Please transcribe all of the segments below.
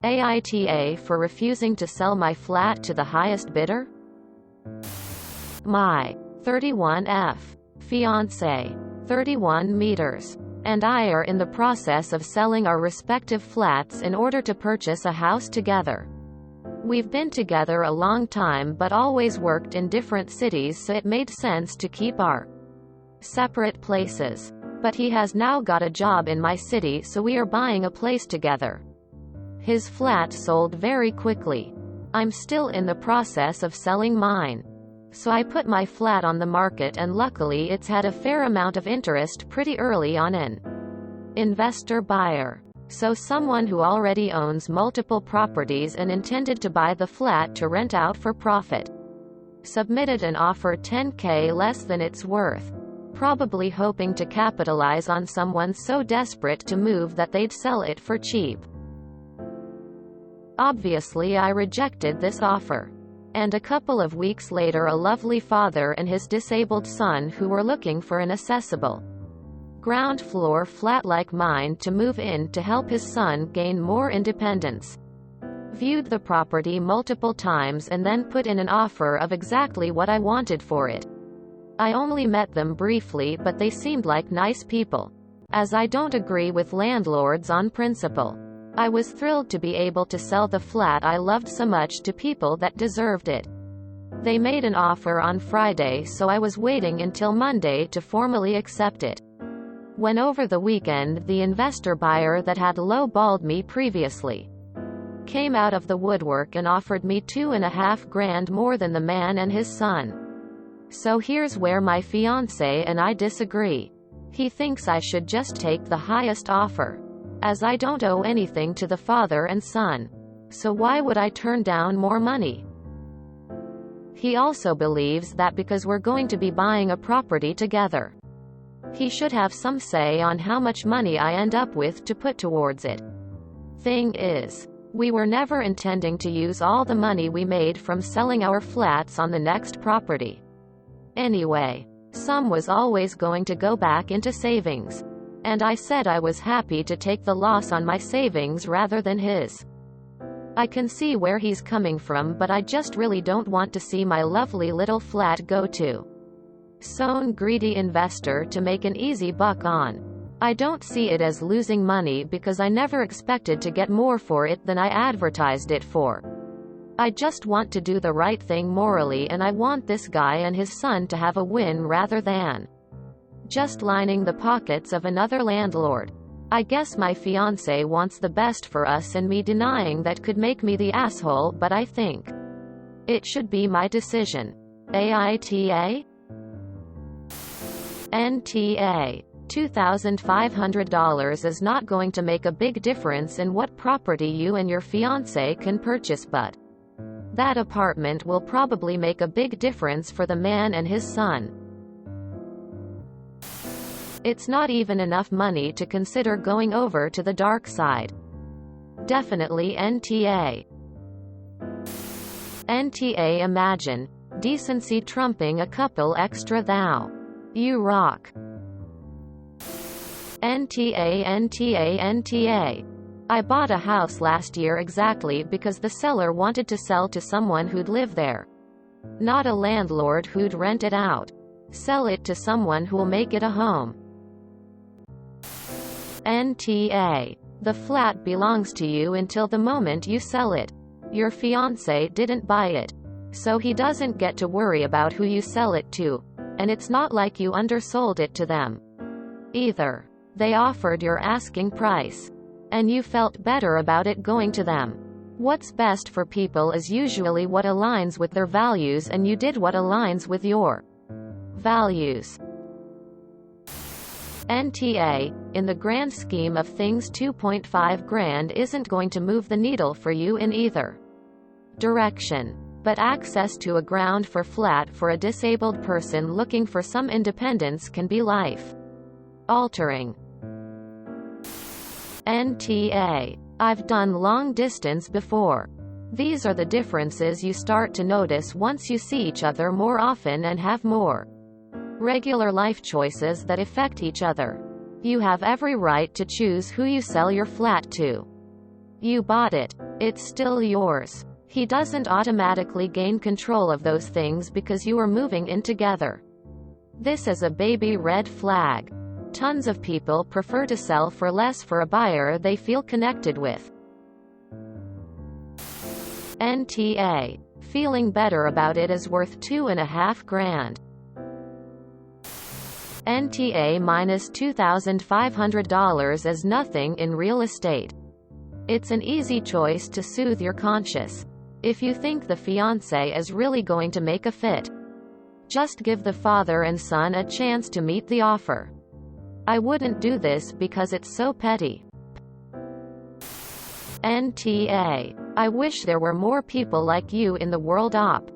AITA for refusing to sell my flat to the highest bidder? My 31F fiance, 31 meters, and I are in the process of selling our respective flats in order to purchase a house together. We've been together a long time but always worked in different cities, so it made sense to keep our separate places. But he has now got a job in my city, so we are buying a place together. His flat sold very quickly. I'm still in the process of selling mine. So I put my flat on the market, and luckily it's had a fair amount of interest pretty early on. An investor buyer. So someone who already owns multiple properties and intended to buy the flat to rent out for profit. Submitted an offer $10,000 less than it's worth. Probably hoping to capitalize on someone so desperate to move that they'd sell it for cheap. Obviously I rejected this offer. And a couple of weeks later, a lovely father and his disabled son who were looking for an accessible ground floor flat like mine to move in to help his son gain more independence, viewed the property multiple times and then put in an offer of exactly what I wanted for it. I only met them briefly, but they seemed like nice people. As I don't agree with landlords on principle, I was thrilled to be able to sell the flat I loved so much to people that deserved it. They made an offer on Friday, so I was waiting until Monday to formally accept it. When over the weekend the investor buyer that had low-balled me previously came out of the woodwork and offered me $2,500 more than the man and his son. So here's where my fiancé and I disagree. He thinks I should just take the highest offer, as I don't owe anything to the father and son. So why would I turn down more money? He also believes that because we're going to be buying a property together, he should have some say on how much money I end up with to put towards it. Thing is, we were never intending to use all the money we made from selling our flats on the next property. Anyway, some was always going to go back into savings. And I said I was happy to take the loss on my savings rather than his. I can see where he's coming from, but I just really don't want to see my lovely little flat go to some greedy investor to make an easy buck on. I don't see it as losing money because I never expected to get more for it than I advertised it for. I just want to do the right thing morally, and I want this guy and his son to have a win rather than just lining the pockets of another landlord. I guess my fiancé wants the best for us, and me denying that could make me the asshole, but I think it should be my decision. AITA? NTA. $2,500 is not going to make a big difference in what property you and your fiancé can purchase, but that apartment will probably make a big difference for the man and his son. It's not even enough money to consider going over to the dark side. Definitely NTA. NTA. Imagine decency trumping a couple extra thou. You rock. NTA. NTA. NTA. I bought a house last year exactly because the seller wanted to sell to someone who'd live there. Not a landlord who'd rent it out. Sell it to someone who'll make it a home. NTA. The flat belongs to you until the moment you sell it. Your fiancé didn't buy it, so he doesn't get to worry about who you sell it to, and it's not like you undersold it to them either. They offered your asking price, and you felt better about it going to them. What's best for people is usually what aligns with their values, and you did what aligns with your values. NTA. In the grand scheme of things, $2,500 isn't going to move the needle for you in either direction. But access to a ground for flat for a disabled person looking for some independence can be life altering. NTA. I've done long distance before. These are the differences you start to notice once you see each other more often and have more regular life choices that affect each other. You have every right to choose who you sell your flat to. You bought it. It's still yours. He doesn't automatically gain control of those things because you are moving in together. This is a baby red flag. Tons of people prefer to sell for less for a buyer they feel connected with. NTA. Feeling better about it is worth $2.5 grand. NTA minus $2,500 is nothing in real estate. It's an easy choice to soothe your conscience. If you think the fiancé is really going to make a fit, just give the father and son a chance to meet the offer. I wouldn't do this because it's so petty. NTA. I wish there were more people like you in the world. Op.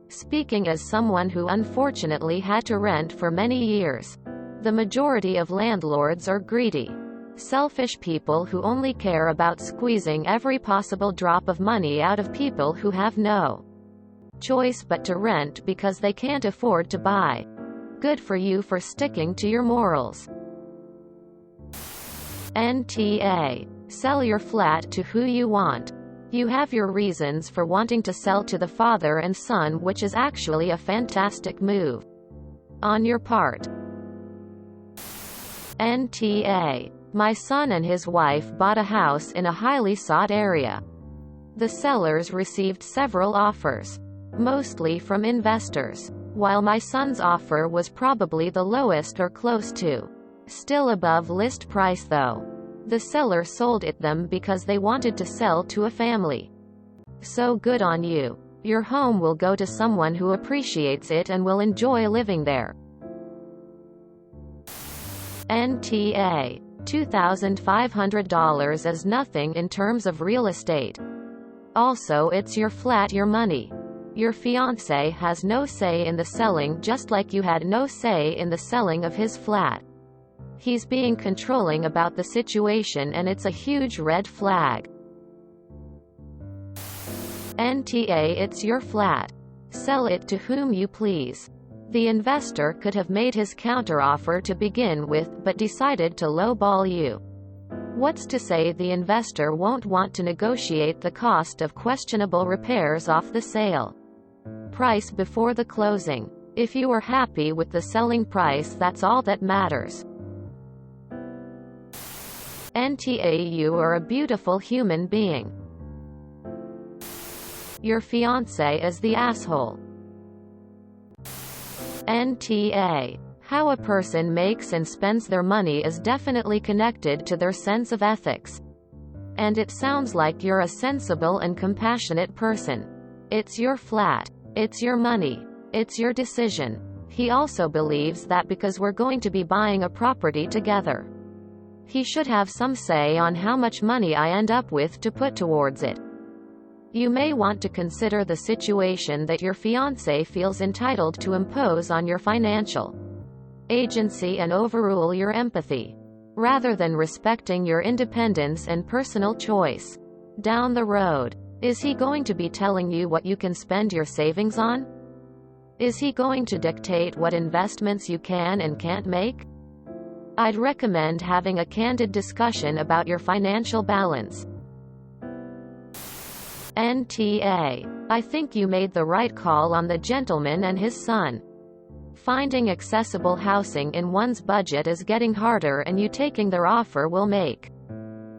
Speaking as someone who unfortunately had to rent for many years. The majority of landlords are greedy, selfish people who only care about squeezing every possible drop of money out of people who have no choice but to rent because they can't afford to buy. Good for you for sticking to your morals. NTA. Sell your flat to who you want. You have your reasons for wanting to sell to the father and son, which is actually a fantastic move on your part. NTA. My son and his wife bought a house in a highly sought area. The sellers received several offers, mostly from investors. While my son's offer was probably the lowest or close to, still above list price though, the seller sold it them because they wanted to sell to a family. So good on you. Your home will go to someone who appreciates it and will enjoy living there. NTA. $2,500 is nothing in terms of real estate. Also, it's your flat, your money. Your fiancé has no say in the selling, just like you had no say in the selling of his flat. He's being controlling about the situation, and it's a huge red flag. NTA. It's your flat. Sell it to whom you please. The investor could have made his counteroffer to begin with, but decided to lowball you. What's to say the investor won't want to negotiate the cost of questionable repairs off the sale price before the closing? If you are happy with the selling price, that's all that matters. NTA. You are a beautiful human being. Your fiancé is the asshole. NTA. How a person makes and spends their money is definitely connected to their sense of ethics. And it sounds like you're a sensible and compassionate person. It's your flat. It's your money. It's your decision. He also believes that because we're going to be buying a property together, he should have some say on how much money I end up with to put towards it. You may want to consider the situation that your fiancé feels entitled to impose on your financial agency and overrule your empathy, rather than respecting your independence and personal choice. Down the road, is he going to be telling you what you can spend your savings on? Is he going to dictate what investments you can and can't make? I'd recommend having a candid discussion about your financial balance. NTA. I think you made the right call on the gentleman and his son. Finding accessible housing in one's budget is getting harder, and you taking their offer will make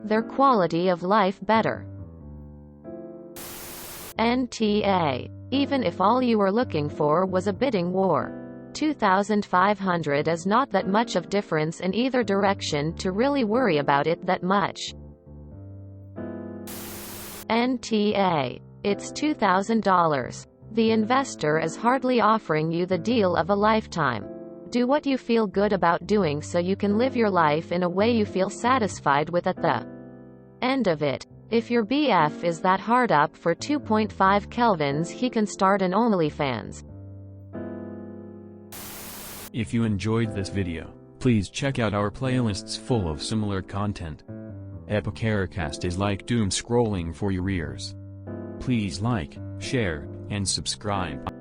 their quality of life better. NTA. Even if all you were looking for was a bidding war, $2,500 is not that much of difference in either direction to really worry about it that much. NTA. It's $2,000. The investor is hardly offering you the deal of a lifetime. Do what you feel good about doing so you can live your life in a way you feel satisfied with at the end of it. If your BF is that hard up for 2.5 kelvins, he can start an OnlyFans. If you enjoyed this video, please check out our playlists full of similar content. AmITheAsshole is like doom scrolling for your ears. Please like, share, and subscribe.